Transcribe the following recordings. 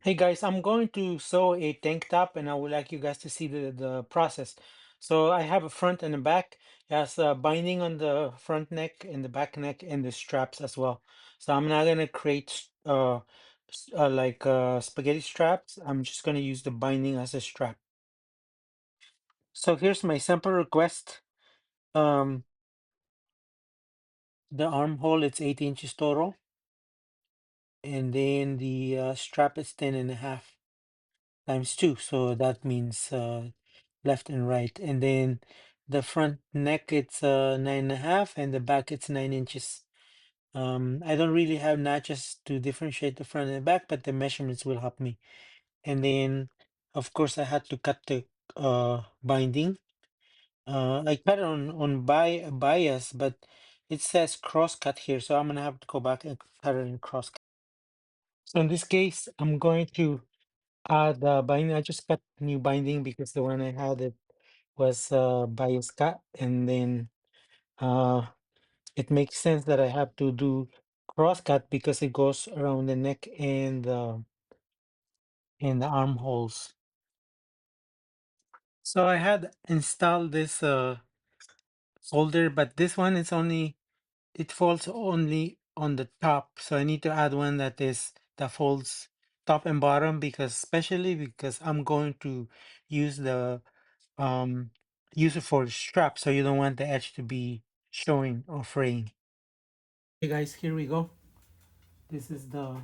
Hey guys, I'm going to sew a tank top and I would like you guys to see the process. So I have a front and a back. It has a binding on the front neck and the back neck and the straps as well. So I'm not gonna create like spaghetti straps. I'm just gonna use the binding as a strap. So here's my sample request. Um, the armhole, it's 8 inches total. And then the strap is 10.5 times 2. So that means left and right. And then the front neck, it's 9.5, and the back, it's 9 inches. I don't really have notches to differentiate the front and back, but the measurements will help me. And then, of course, I had to cut the binding. I cut it on bias, but it says cross cut here, so I'm gonna have to go back and cut it in cross cut. So in this case, I'm going to add the binding. I just cut new binding because the one I had it was bias cut, and then uh, it makes sense that I have to do cross cut because it goes around the neck and the armholes. So I had installed this folder, but this one is only it folds only on the top. So I need to add one that folds top and bottom because especially because I'm going to use the um use it for the strap, so you don't want the edge to be showing or fraying. Hey guys, here we go. This is the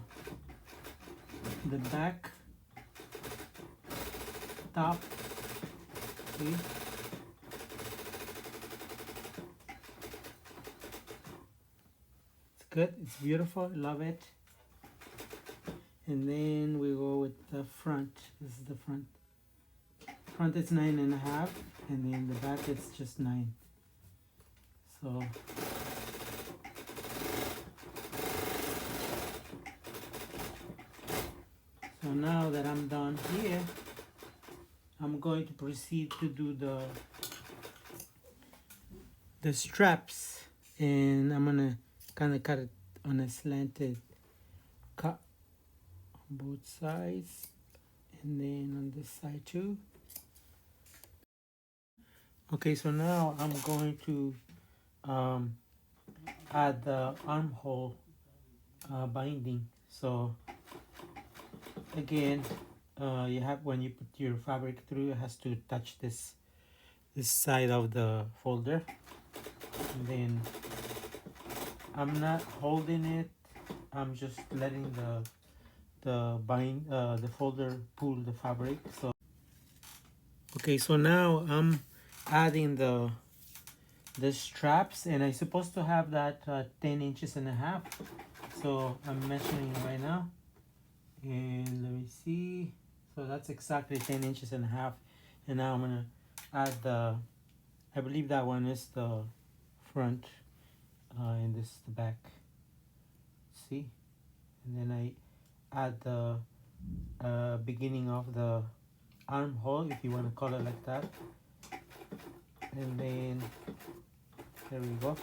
back top. See, it's good, it's beautiful, love it. And then we go with the front. This is the front is 9.5, and then the back it's just 9. So now that I'm done here, I'm going to proceed to do the straps, and I'm gonna kind of cut it on a slanted cut on both sides, and then on this side too. Okay, so now I'm going to um, add the armhole binding. So again, you have when you put your fabric through, it has to touch this side of the folder, and then I'm not holding it. I'm just letting the folder pull the fabric. So okay, so now I'm adding the straps, and I'm supposed to have that 10 inches and a half. So I'm measuring right now, and let me see. So that's exactly 10 inches and a half. And now I'm gonna add I believe that one is the front, and this is the back. See, and then I add the beginning of the armhole, if you want to call it like that, and then there we go.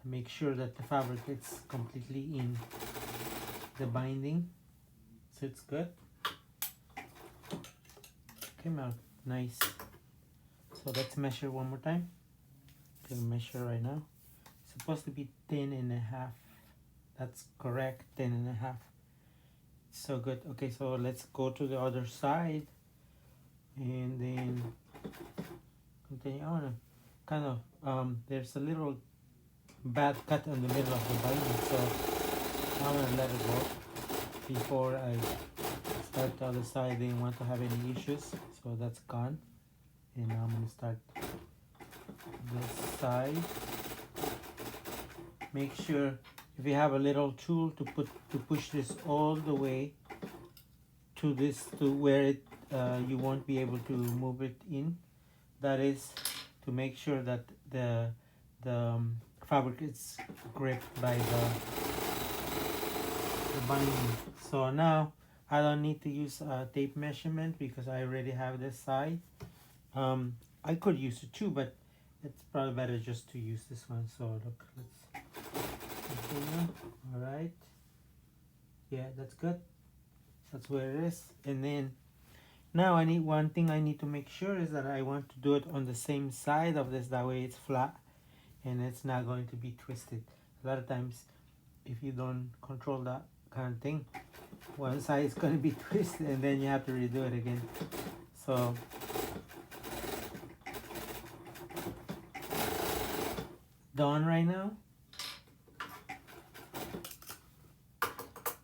Make sure that the fabric is completely in the binding, so it's good. Came out nice. So let's measure one more time. Gonna measure right now. It's supposed to be 10.5. That's correct, 10.5. So good. Okay, so let's go to the other side, and then continue. I wanna kind of there's a little bad cut in the middle of the binding, so I'm gonna let it go before I start the other side. Didn't want to have any issues, so that's gone. And now I'm gonna start this side. Make sure if you have a little tool to push this all the way to where it you won't be able to move it in. That is to make sure that the fabric is gripped by the binding. So now I don't need to use a tape measurement because I already have this side. I could use it too, but it's probably better just to use this one. So look, let's continue. All right. Yeah, that's good. That's where it is. And then now I need one thing I need to make sure is that I want to do it on the same side of this. That way it's flat and it's not going to be twisted. A lot of times if you don't control that kind of thing, one side is going to be twisted and then you have to redo it again. So done right now.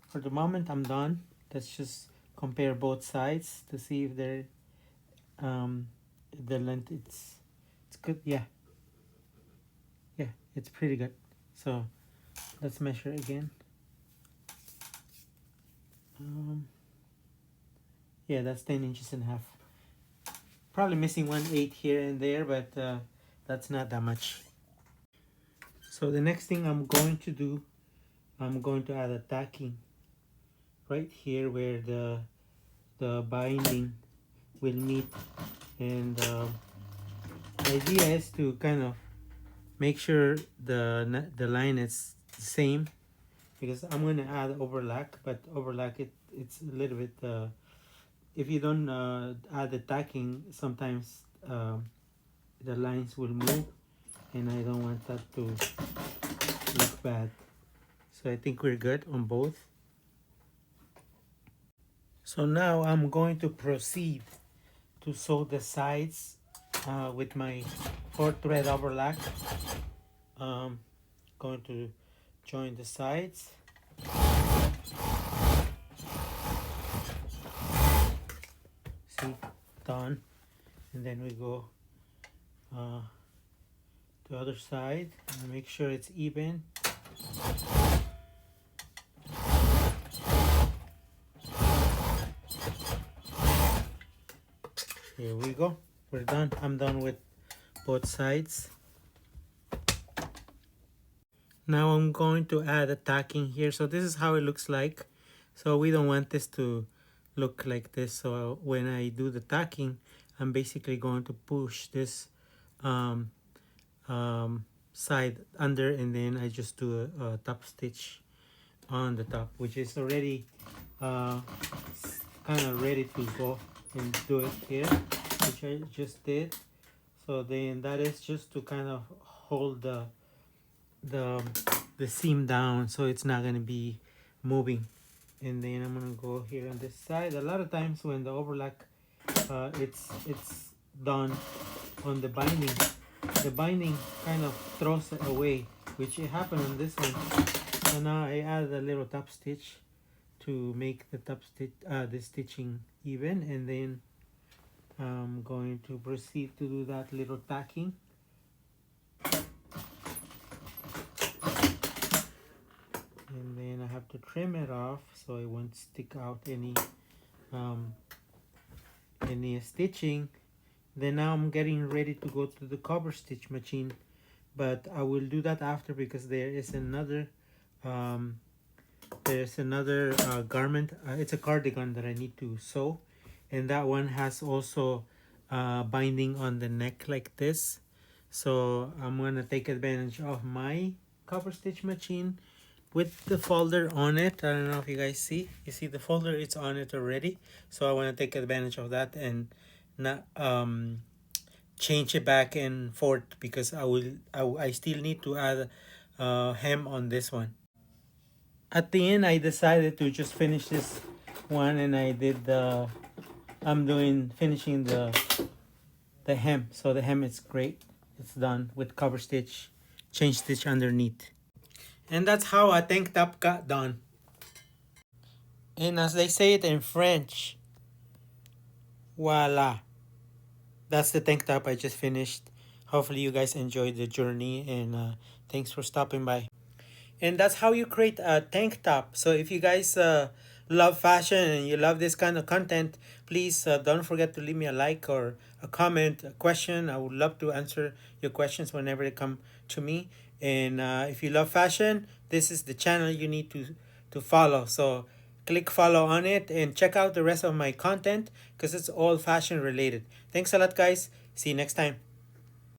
For the moment I'm done. Let's just compare both sides to see if they're the length it's good. Yeah, it's pretty good. So let's measure again. Yeah, that's 10 inches and a half. Probably missing 1/8 here and there, but that's not that much. So the next thing I'm going to do, I'm going to add a tacking right here where the binding will meet, and the idea is to kind of make sure the line is the same, because I'm going to add overlock, but overlock it's a little bit if you don't add the tacking, sometimes the lines will move and I don't want that to look bad. So I think we're good on both. So now I'm going to proceed to sew the sides with my 4-thread overlock. Going to join the sides. See, done. And then we go the other side and make sure it's even. Here we go. We're done. I'm done with both sides. Now I'm going to add a tacking here. So this is how it looks like. So we don't want this to look like this. So when I do the tacking, I'm basically going to push this side under, and then I just do a top stitch on the top, which is already kind of ready to go and do it here, which I just did. So then that is just to kind of hold the seam down so it's not going to be moving. And then I'm going to go here on this side. A lot of times when the overlock it's done on the binding kind of throws it away, which it happened on this one. So now I add a little top stitch to make the top stitch the stitching even, and then I'm going to proceed to do that little tacking. And then I have to trim it off so it won't stick out any stitching. Then now I'm getting ready to go to the cover stitch machine, but I will do that after, because there is another garment. It's a cardigan that I need to sew, and that one has also binding on the neck like this. So I'm gonna take advantage of my cover stitch machine with the folder on it. I don't know if you guys see. You see the folder, it's on it already. So I want to take advantage of that and not change it back and forth, because I still need to add hem on this one. At the end I decided to just finish this one, and I did I'm finishing the hem. So the hem is great. It's done with cover stitch, chain stitch underneath. And that's how a tank top got done. And as they say it in French, voila. That's the tank top I just finished. Hopefully you guys enjoyed the journey, and thanks for stopping by. And that's how you create a tank top. So if you guys love fashion and you love this kind of content, please don't forget to leave me a like or a comment, a question. I would love to answer your questions whenever they come to me. And if you love fashion, this is the channel you need to follow. So click follow on it and check out the rest of my content, because it's all fashion related. Thanks a lot, guys. See you next time.